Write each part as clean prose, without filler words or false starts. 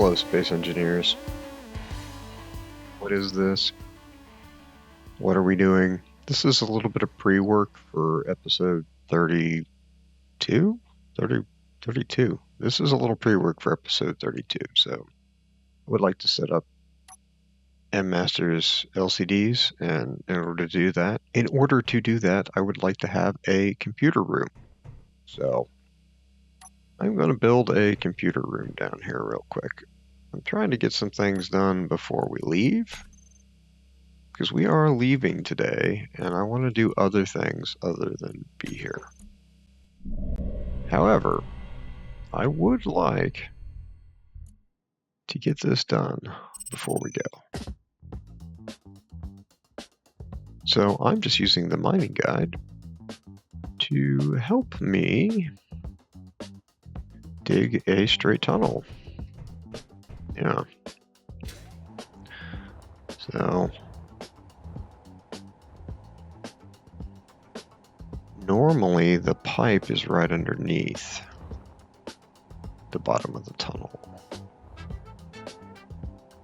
Hello, space engineers. What is this? What are we doing? This is a little bit of pre-work for episode 32? 32. This is a little pre-work for episode 32, so I would like to set up M-Master's LCDs, and in order to do that, I would like to have a computer room. So I'm going to build a computer room down here real quick. I'm trying to get some things done before we leave, because we are leaving today, and I want to do other things other than be here. However, I would like to get this done before we go. So I'm just using the mining guide to help me dig a straight tunnel. Yeah. So normally the pipe is right underneath the bottom of the tunnel.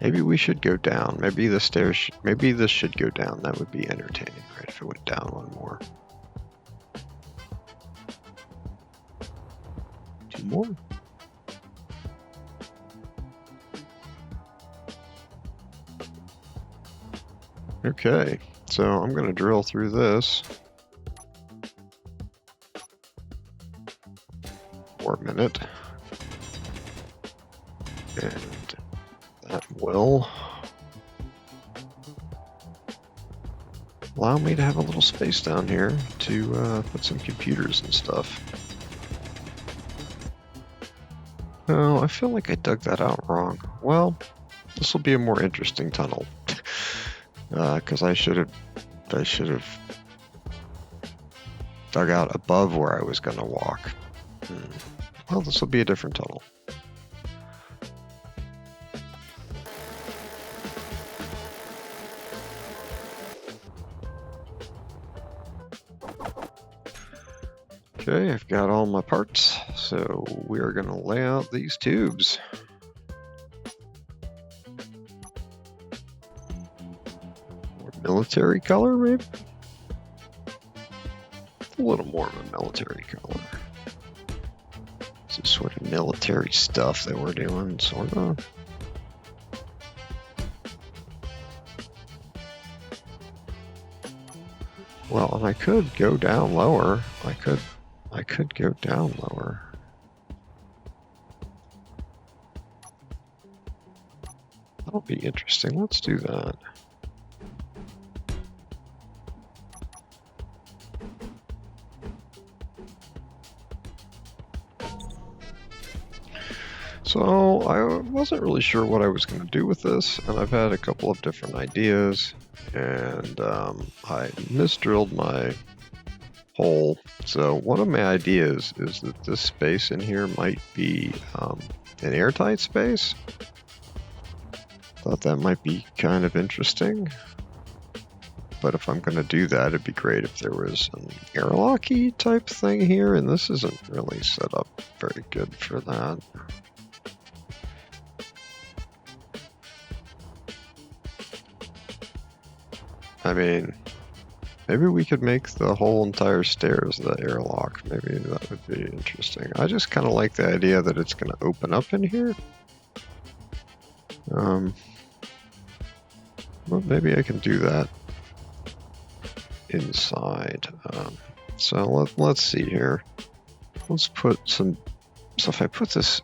Maybe we should go down. Maybe the stairs, maybe this should go down. That would be entertaining, right? If it went down one more. Two more. Okay, so I'm going to drill through this for a minute. And that will allow me to have a little space down here to put some computers and stuff. Oh, I feel like I dug that out wrong. Well, this will be a more interesting tunnel. Because I should have dug out above where I was going to walk. Well, this will be a different tunnel. Okay, I've got all my parts, so we are going to lay out these tubes. More military color, maybe? A little more of a military color. This is sort of military stuff that we're doing, sort of. Well, and I could go down lower. I could go down lower. That'll be interesting. Let's do that. So I wasn't really sure what I was going to do with this, and I've had a couple of different ideas, and I misdrilled my hole. So one of my ideas is that this space in here might be an airtight space. Thought that might be kind of interesting. But if I'm going to do that, it'd be great if there was an airlocky type thing here, and this isn't really set up very good for that. I mean, maybe we could make the whole entire stairs the airlock. Maybe that would be interesting. I just kind of like the idea that it's going to open up in here. Well, maybe I can do that inside. So let's see here. Let's put some. So if I put this,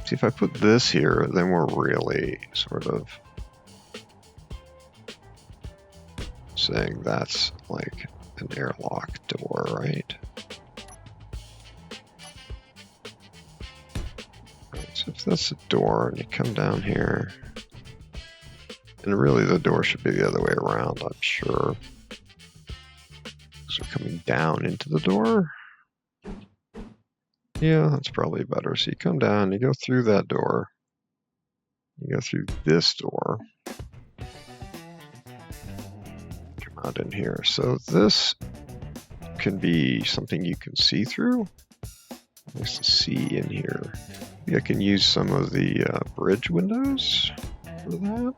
see if I put this here, then we're really sort of saying that's like an airlock door, right? So if that's a door and you come down here, and really the door should be the other way around, I'm sure. So coming down into the door. Yeah, that's probably better. So you come down, you go through that door, you go through this door. Out in here. So this can be something you can see through. Nice to see in here. Maybe I can use some of the bridge windows for that.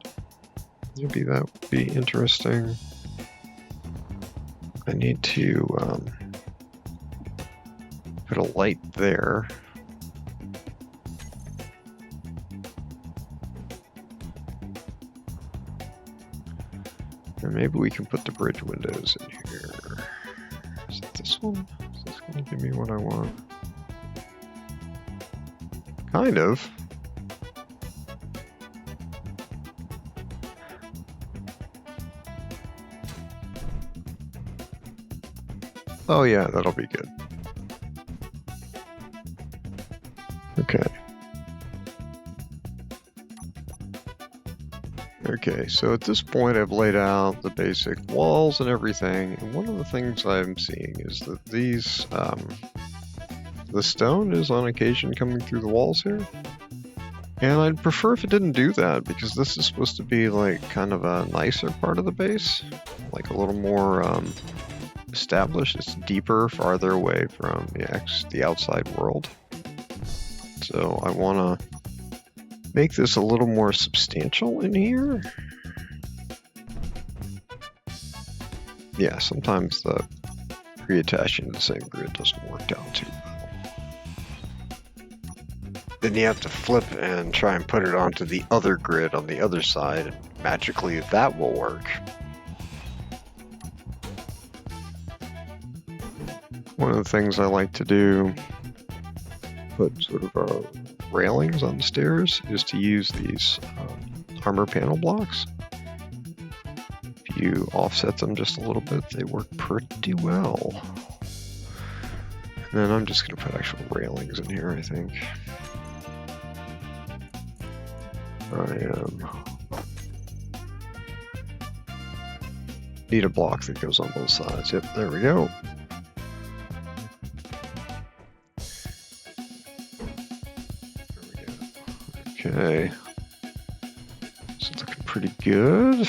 Maybe that would be interesting. I need to put a light there. And maybe we can put the bridge windows in here. Is it this one? Is this going to give me what I want? Kind of. Oh yeah, that'll be good. Okay. Okay, so at this point I've laid out the basic walls and everything, and one of the things I'm seeing is that these, the stone is on occasion coming through the walls here. And I'd prefer if it didn't do that, because this is supposed to be like kind of a nicer part of the base, like a little more established. It's deeper, farther away from the outside world. So I want to make this a little more substantial in here. Yeah, sometimes the reattaching to the same grid doesn't work out too well. Then you have to flip and try and put it onto the other grid on the other side, and magically that will work. One of the things I like to do, put sort of railings on the stairs, is to use these armor panel blocks. If you offset them just a little bit, they work pretty well. And then I'm just going to put actual railings in here, I think. Need a block that goes on both sides. Yep, there we go. Okay, it's looking pretty good.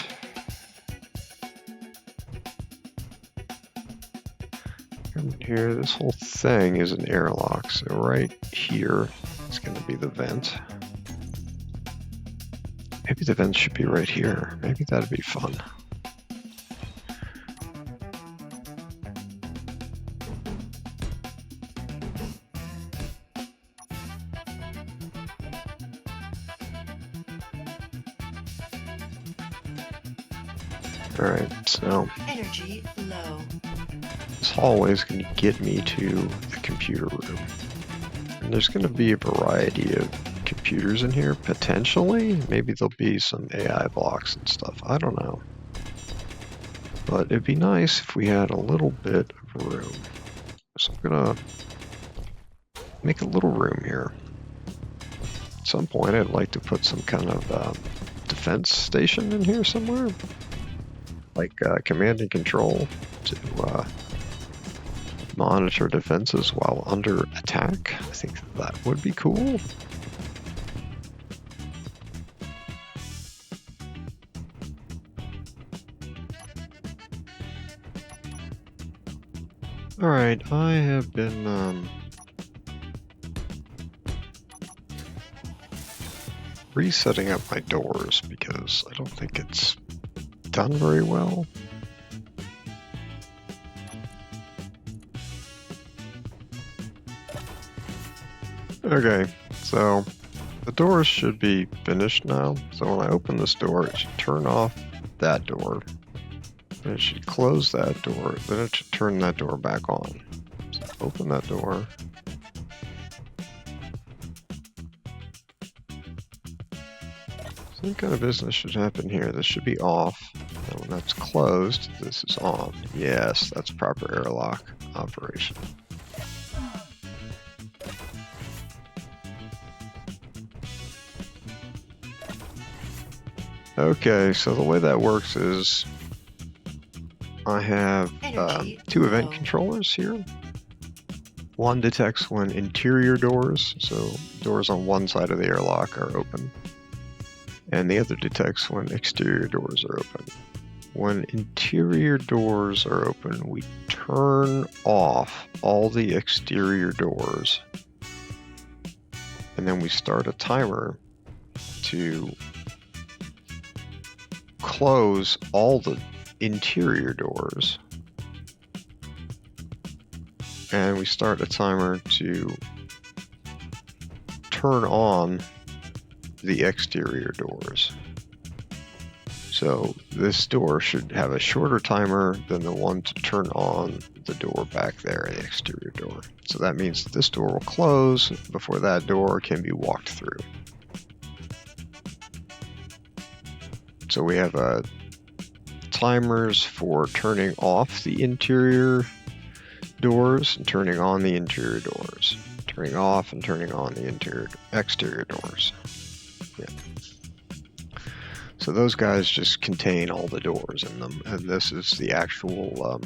Come here, this whole thing is an airlock, so right here is going to be the vent. Maybe the vent should be right here. Maybe that'd be fun. Alright, so energy low. This hallway is going to get me to the computer room. And there's going to be a variety of computers in here, potentially. Maybe there'll be some AI blocks and stuff. I don't know. But it'd be nice if we had a little bit of room. So I'm going to make a little room here. At some point, I'd like to put some kind of defense station in here somewhere. Like command and control to monitor defenses while under attack. I think that would be cool. Alright, I have been resetting up my doors because I don't think it's done very well. Okay, so the doors should be finished now. So when I open this door, it should turn off that door. And it should close that door. Then it should turn that door back on. So open that door. Some kind of business should happen here. This should be off. And when that's closed, this is on. Yes, that's proper airlock operation. Okay, so the way that works is I have two event controllers here. One detects when interior doors, so doors on one side of the airlock, are open. And the other detects when exterior doors are open. When interior doors are open, we turn off all the exterior doors. and then we start a timer to close all the interior doors, and we start a timer to turn on the exterior doors. So this door should have a shorter timer than the one to turn on the door back there, the exterior door. So that means that this door will close before that door can be walked through. So we have timers for turning off the interior doors and turning on the interior doors. Turning off and turning on the exterior doors. Yeah. So those guys just contain all the doors in them, and this is the actual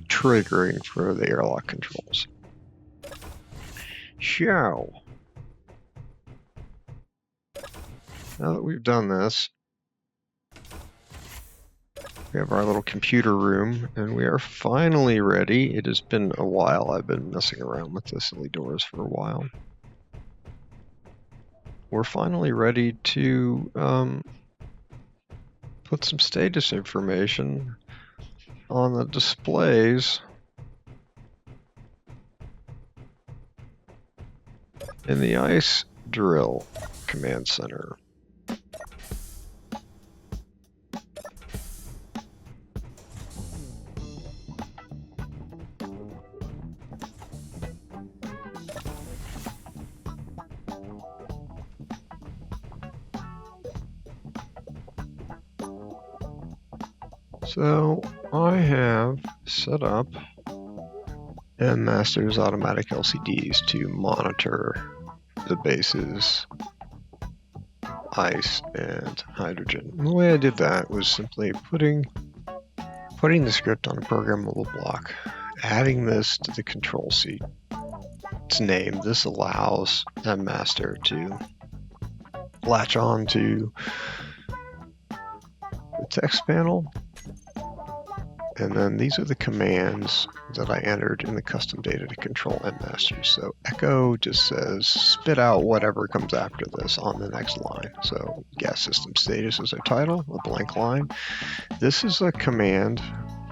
triggering for the airlock controls. So, now that we've done this, we have our little computer room, and we are finally ready. It has been a while. I've been messing around with the silly doors for a while. We're finally ready to put some status information on the displays in the ice drill command center. So I have set up MMaster's automatic LCDs to monitor the base's ice and hydrogen. And the way I did that was simply putting the script on a programmable block, adding this to the control seat. Its name. This allows MMaster to latch on to the text panel. And then these are the commands that I entered in the custom data to control MMaster. So echo just says spit out whatever comes after this on the next line. So gas system status is our title, a blank line. This is a command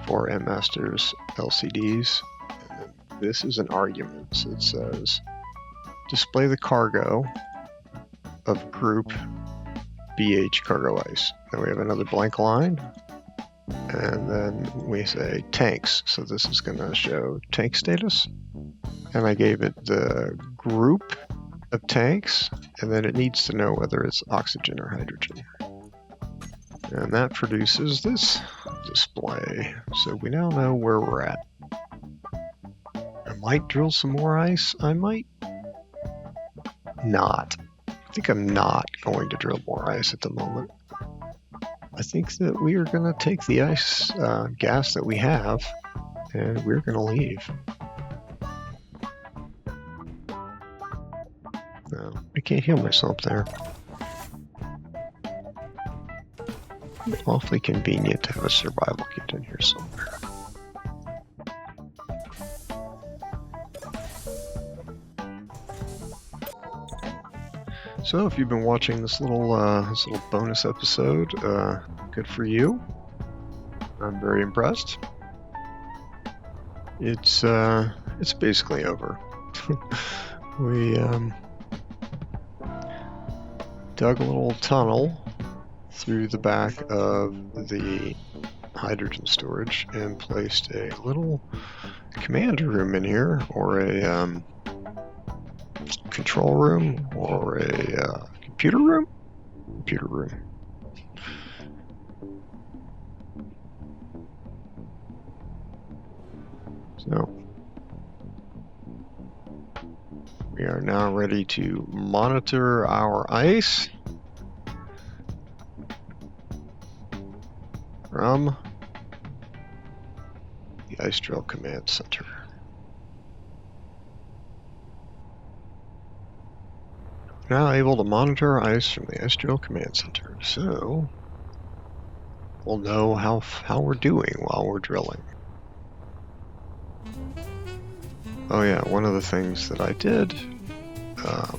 for MMaster's LCDs. And then this is an argument. So it says display the cargo of group BH cargo ice. Then we have another blank line. And then we say tanks. So this is going to show tank status. And I gave it the group of tanks. And then it needs to know whether it's oxygen or hydrogen. And that produces this display. So we now know where we're at. I might drill some more ice. I might not. I think I'm not going to drill more ice at the moment. I think that we are going to take the ice gas that we have, and we're going to leave. No, I can't heal myself there. Awfully convenient to have a survival kit in here somewhere. So if you've been watching this little bonus episode, good for you. I'm very impressed. It's basically over. We dug a little tunnel through the back of the hydrogen storage and placed a little command room in here, or a control room, or a computer room? Computer room. So, we are now ready to monitor our ice from the Ice Drill Command Center. Now able to monitor ice from the Ice Drill Command Center, so we'll know how we're doing while we're drilling. Oh yeah, one of the things that I did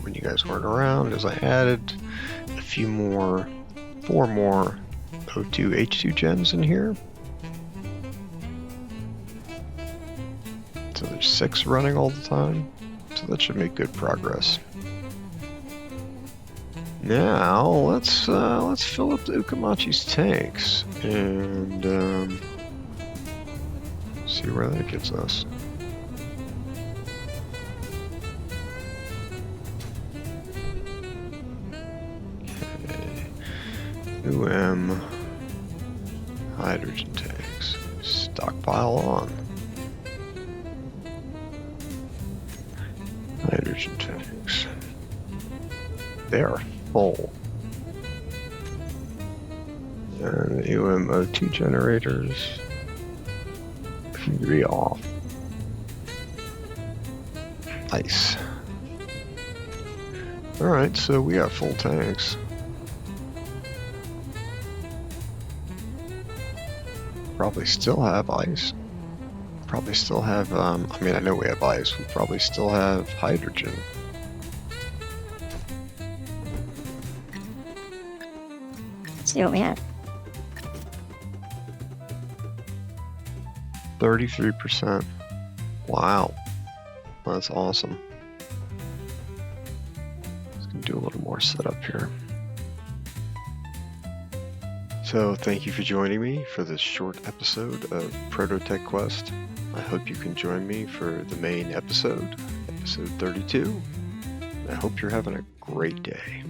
when you guys weren't around is I added a few more, 4 more O2 H2 gens in here. So there's 6 running all the time. So that should make good progress. Now let's fill up the Ukamachi's tanks and see where that gets us. Okay. Hydrogen tanks. Stockpile on. Hydrogen tanks. They are full. And the UMO2 generators can be off. Nice. Alright, so we got full tanks. Probably still have ice. Probably still have, I mean, I know we have ice. We probably still have hydrogen. Let's see what we have. 33%. Wow. That's awesome. Let's do a little more setup here. So thank you for joining me for this short episode of ProtoTech Quest. I hope you can join me for the main episode, episode 32. I hope you're having a great day.